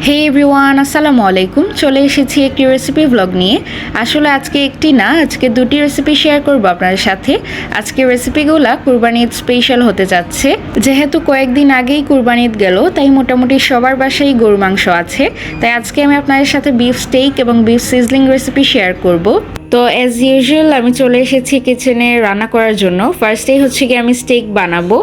হে everyone, আসসালামু আলাইকুম। চলে এসেছি একটি রেসিপি ব্লগ নিয়ে। আসলে আজকে একটি না, আজকে দুটি রেসিপি শেয়ার করব আপনাদের সাথে। আজকে রেসিপিগুলো কুরবানি ঈদ স্পেশাল হতে যাচ্ছে। যেহেতু কয়েকদিন আগেই কুরবানি ঈদ গেল, তাই মোটামুটি সবার বাসায় গরুর মাংস আছে। তাই আজকে আমি আপনাদের সাথে বিফ স্টেক এবং বিফ সিজলিং রেসিপি শেয়ার করব। তো অ্যাজ ইউজুয়াল আমি চলে এসেছি কিচেনে রান্না করার জন্য। ফার্স্টেই হচ্ছে গিয়ে আমি স্টেক বানাবো,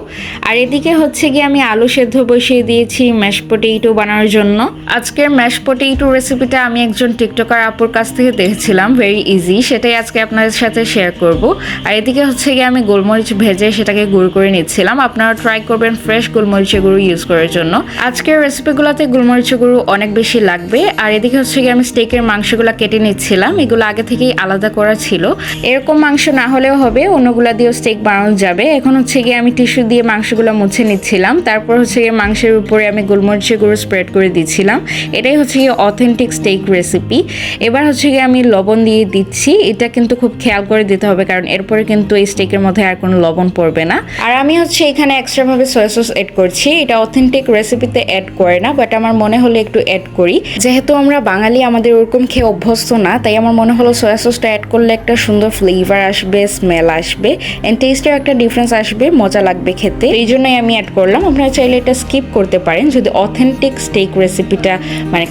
আর এদিকে হচ্ছে গিয়ে আমি আলু সেদ্ধ বসিয়ে দিয়েছি ম্যাশ পটেটো বানানোর জন্য। আজকের ম্যাশ পটেটো রেসিপিটা আমি একজন টিকটকার আপুর কাছ থেকে দেখেছিলাম, ভেরি ইজি, সেটাই আজকে আপনাদের সাথে শেয়ার করব। আর এদিকে হচ্ছে গিয়ে আমি গোলমরিচ ভেজে সেটাকে গুঁড়ো করে নিচ্ছিলাম। আপনারা ট্রাই করবেন ফ্রেশ গোলমরিচের গুঁড়ো ইউজ করার জন্য। আজকের রেসিপিগুলোতে গোলমরিচের গুঁড়ো অনেক বেশি লাগবে। আর এদিকে হচ্ছে গিয়ে আমি স্টেকের মাংসগুলো কেটে নিচ্ছিলাম, এগুলো আগে থেকেই আলাদা করা ছিল। এরকম মাংস না হলেও হবে, অন্যগুলা দিয়েও স্টেক বানানো যাবে। এখন হচ্ছে গিয়ে আমি টিস্যু দিয়ে মাংসগুলো মুছে নিচ্ছিলাম। তারপর হচ্ছে গিয়ে মাংসের উপরে আমি গোলমরিচের গুঁড়ো স্প্রেড করে দিচ্ছিলাম। এটাই হচ্ছে গিয়ে অথেন্টিক স্টেক রেসিপি। এবার হচ্ছে গিয়ে আমি লবণ দিয়ে দিচ্ছি। এটা কিন্তু খুব খেয়াল করে দিতে হবে, কারণ এরপরে কিন্তু এই স্টেকের মধ্যে আর কোনো লবণ পড়বে না। আর আমি হচ্ছে এখানে এক্সট্রাভাবে সয়া সস এড করছি। এটা অথেন্টিক রেসিপিতে অ্যাড করে না, বাট আমার মনে হলো একটু অ্যাড করি। যেহেতু আমরা বাঙালি, আমাদের ওরকম খেয়ে অভ্যস্ত না, তাই আমার মনে হলো সয়া সসটা অ্যাড করলে একটা সুন্দর ফ্লেভার আসবে, স্মেল আসবে, এন্ড টেস্টেও একটা ডিফারেন্স আসবে, মজা লাগবে খেতে। এই জন্যই আমি অ্যাড করলাম। আপনারা চাইলে এটা স্কিপ করতে পারেন যদি অথেন্টিক স্টেক রেসিপিটা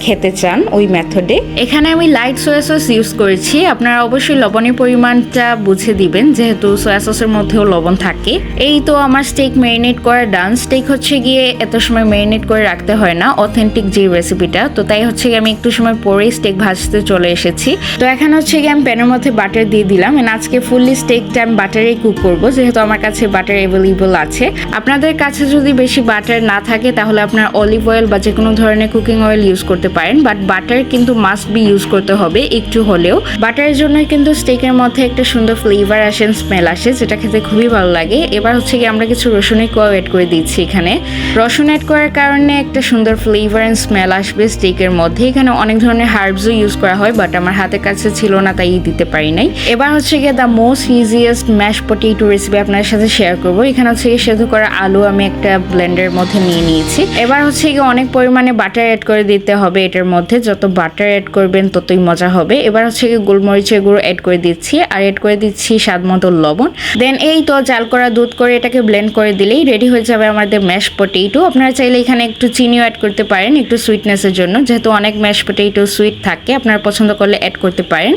খেতে চান ওই মেথডে। এখানে আমি লাইট সয়া সস ইউজ করেছি। আপনারা অবশ্যই লবণের পরিমাণটা বুঝে দিবেন, যেহেতু সয়া সসের মধ্যেও লবণ থাকে। এই তো আমার স্টেক ম্যারিনেট করা ডান। স্টেক হচ্ছে গিয়ে এত সময় ম্যারিনেট করে রাখতে হয় না অথেন্টিক যে রেসিপিটা, তো তাই হচ্ছে গিয়ে আমি একটু সময় পরেই স্টেক ভাজতে চলে এসেছি। তো এখন হচ্ছে গিয়ে আমি প্যানের মধ্যে বাটার দিয়ে দিলাম। আজকে ফুললি স্টেকটা আমি বাটারেই কুক করবো, যেহেতু আমার কাছে বাটার অ্যাভেলেবল আছে। আপনাদের কাছে যদি বেশি বাটার না থাকে, তাহলে আপনার অলিভ অয়েল বা যে কোনো ধরনের কুকিং অয়েল ইউজ করতে পারেন, বাট বাটার কিন্তু মাস্ট বি ইউজ করতে হবে একটু হলেও। বাটারের জন্য কিন্তু স্টেকের মধ্যে একটা সুন্দর ফ্লেভার আসে, স্মেল আসে, যেটা খেতে খুবই ভালো লাগে। এবার হচ্ছে কি আমরা কিছু রসুনের কোয়া অ্যাড করে দিচ্ছি। এখানে রসুন অ্যাড করার কারণে একটা সুন্দর ফ্লেভার এন্ড স্মেল আসবে স্টেকের মধ্যে। এখানে অনেক ধরনের হার্বসও ইউজ করা হয়, বাট আমার হাতের কাছে ছিল না, তাই দিতে পারি নাই। এবার হচ্ছে গিয়ে the most easiest mash potato recipe আপনার সাথে শেয়ার করবো। এখানে হচ্ছে গিয়ে সেদ্ধ করা আলু আমি একটা ব্লেন্ডারের মধ্যে নিয়ে নিয়েছি। এবার হচ্ছে গিয়ে অনেক পরিমাণে বাটার অ্যাড করে দিতে হবে এটার মধ্যে। যত বাটার অ্যাড করবেন ততই মজা হবে। এবার হচ্ছে গিয়ে গোলমরিচের গুঁড়ো অ্যাড করে দিচ্ছি, আর অ্যাড করে দিচ্ছি স্বাদ মতো লবণ। দেন এই তো জাল করা দুধ করে এটাকে ব্লেন্ড করে দিলেই রেডি হয়ে যাবে আমাদের ম্যাশ পটেটো। আপনারা চাইলে এখানে একটু চিনিও অ্যাড করতে পারেন, একটু সুইটনেসের জন্য, যেহেতু অনেক ম্যাশ পটেটো সুইট থাকে। আপনারা পছন্দ করলে অ্যাড করতে পারেন।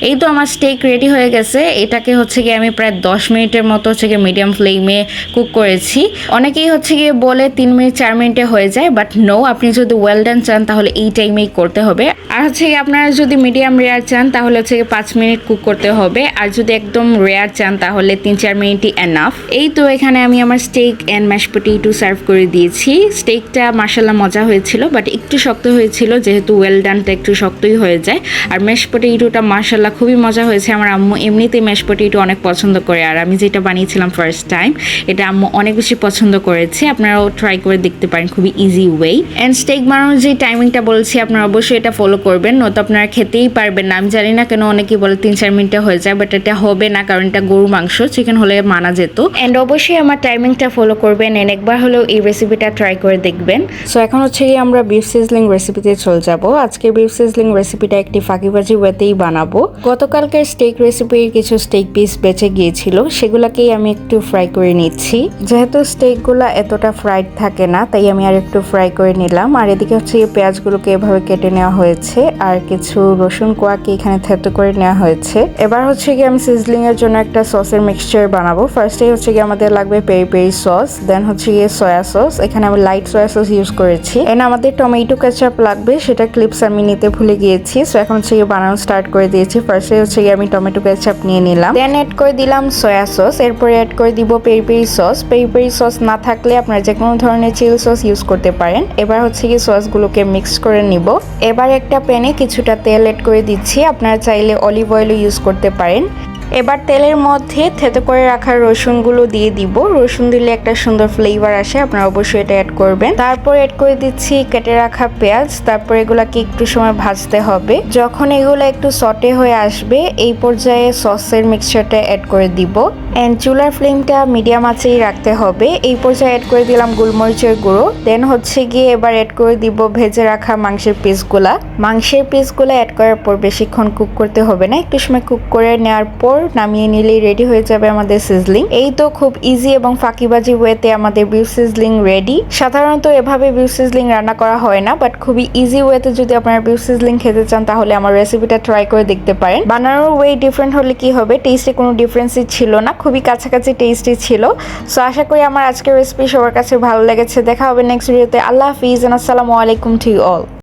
এই তো আমার স্টেক রেডি হয়ে গেছে। এটাকে হচ্ছে গিয়ে আমি প্রায় 10 মিনিটের মতো হচ্ছে গিয়ে মিডিয়াম ফ্লেমে কুক করেছি। অনেকেই হচ্ছে গিয়ে বলে 3 মিনিট 4 মিনিটে হয়ে যায়, বাট নো, আপনি যদি ওয়েল ডান চান তাহলে এই টাইমেই করতে হবে। আর হচ্ছে গিয়ে আপনারা যদি মিডিয়াম রেয়ার চান তাহলে হচ্ছে গিয়ে 5 মিনিট কুক করতে হবে, আর যদি একদম রেয়ার চান তাহলে 3-4 মিনিটই এনাফ। এই তো এখানে আমি আমার steak and mash potato serve করে দিয়েছি। স্টেকটা মাশাআল্লাহ মজা হয়েছিল, বাট একটু শক্ত হয়েছিল, যেহেতু ওয়েল ডানটা একটু শক্তই হয়ে যায়। আর ম্যাশ পটেটোটা মাশাআল্লাহ খুবই মজা হয়েছে। আমার আম্মু এমনিতেই ম্যাশ পটেটো অনেক পছন্দ করে, আর আমি যেটা বানিয়েছিলাম ফার্স্ট টাইম, এটা আম্মু অনেক বেশি পছন্দ করেছে। আপনারাও ট্রাই করে দেখতে পারেন, খুবই ইজি ওয়ে। অ্যান্ড স্টেক বানানোর যে টাইমিংটা বলছি আপনারা অবশ্যই এটা ফলো করবেন, নয়তো আপনারা খেতেই পারবেন না। আমি জানি না কেন অনেকেই বলে 3-4 মিনিটে হয়ে যায়, বাট এটা হবে না, কারণ এটা গরু মাংস। চিকেন হলে মানা যেত। অ্যান্ড অবশ্যই আমার টাইমিংটা ফলো করবেন, এন্ড একবার হলেও এই রেসিপিটা ট্রাই করে দেখবেন। সো এখন হচ্ছে গিয়ে আমরা বিফ সিজলিং রেসিপিতে চলে যাব। আজকে বিফ সিজলিং রেসিপিটা একটি ফাঁকিবাজি ওয়েতেই বানাবো। গতকালকের স্টেক রেসিপির কিছু স্টেক পিস বেঁচে গিয়েছিল, সেগুলাকেই আমি একটু ফ্রাই করে নিচ্ছি। যেহেতু স্টেকগুলো এতটা ফ্রাইড থাকে না, তাই আমি আর একটু ফ্রাই করে নিলাম। আর এদিকে হচ্ছে পেঁয়াজগুলোকে এভাবে কেটে নেওয়া হয়েছে, আর কিছু রসুন কোয়াকে এখানে থেতো করে নেওয়া হয়েছে। এবার হচ্ছে গিয়ে আমি সিজলিং এর জন্য একটা সসের মিক্সচার বানাবো। ফার্স্টে হচ্ছে গিয়ে আমাদের লাগবে পেরি পেরি সস, দেন হচ্ছে গিয়ে সয়া সস। এখানে আমি লাইট সয়া সস ইউজ করেছি। এন্ড আমাদের টমেটো কেচাপ লাগবে, সেটা ক্লিপস আমি নিতে ভুলে গিয়েছি। সো এখন হচ্ছে গিয়ে বানানো স্টার্ট করে দিয়েছি। ফার্স্টে হচ্ছে গিয়ে আমি টমেটো কেচাপ নিয়ে নিলাম, দেন অ্যাড করে দিলাম সয়া সস। এরপরে অ্যাড করে দিব peri peri sauce. Peri peri sauce না থাকলে আপনারা যে কোনো ধরনের চিলি সস ইউজ করতে পারেন। এবার হচ্ছে গিয়ে সসগুলোকে মিক্স করে নিব। এবার একটা প্যানে কিছুটা তেল অ্যাড করে দিচ্ছি। আপনারা চাইলে অলিভ অয়েলও ইউজ করতে পারেন। এবার তেলের মধ্যে থেতো করে রাখা রসুনগুলো দিয়ে দিব। রসুন দিলে একটা সুন্দর ফ্লেভার আসে, আপনারা অবশ্যই এটা অ্যাড করবেন। তারপর অ্যাড করে দিচ্ছি কেটে রাখা পেঁয়াজ। তারপর এগুলাকে একটু সময় ভাজতে হবে। যখন এগুলো একটু সটে হয়ে আসবে এই পর্যায়ে সসের মিক্সচারটা অ্যাড করে দিব। এন্ড চুলার ফ্লেমটা মিডিয়াম আঁচেই রাখতে হবে। এই পর্যায়ে অ্যাড করে দিলাম গোলমরিচের গুঁড়ো। দেন হচ্ছে গিয়ে এবার অ্যাড করে দিব ভেজে রাখা মাংসের পিসগুলা। মাংসের পিসগুলো অ্যাড করার পর বেশিক্ষণ কুক করতে হবে না, একটু সময় কুক করে নেওয়ার পর নামিয়ে নিলেই রেডি হয়ে যাবে আমাদের সিজলিং। এই তো খুব ইজি এবং ফাঁকিবাজি ওয়েতে আমাদের বিফ সিজলিং রেডি। সাধারণত এভাবে বিফ সিজলিং রান্না করা হয় না, বাট খুবই ইজি ওয়েতে যদি আপনারা বিফ সিজলিং খেতে চান তাহলে আমার রেসিপিটা ট্রাই করে দেখতে পারেন। বানানোর ওয়ে ডিফারেন্ট হলে কি হবে, টেস্টে কোনো ডিফারেন্সই ছিল না, খুবই কাছাকাছি টেস্টি ছিল। সো আশা করি আমার আজকের রেসিপি সবার কাছে ভালো লেগেছে। দেখা হবে নেক্সট ভিডিওতে। আল্লাহ হাফিজ, আসসালামু আলাইকুম টু ইউ অল।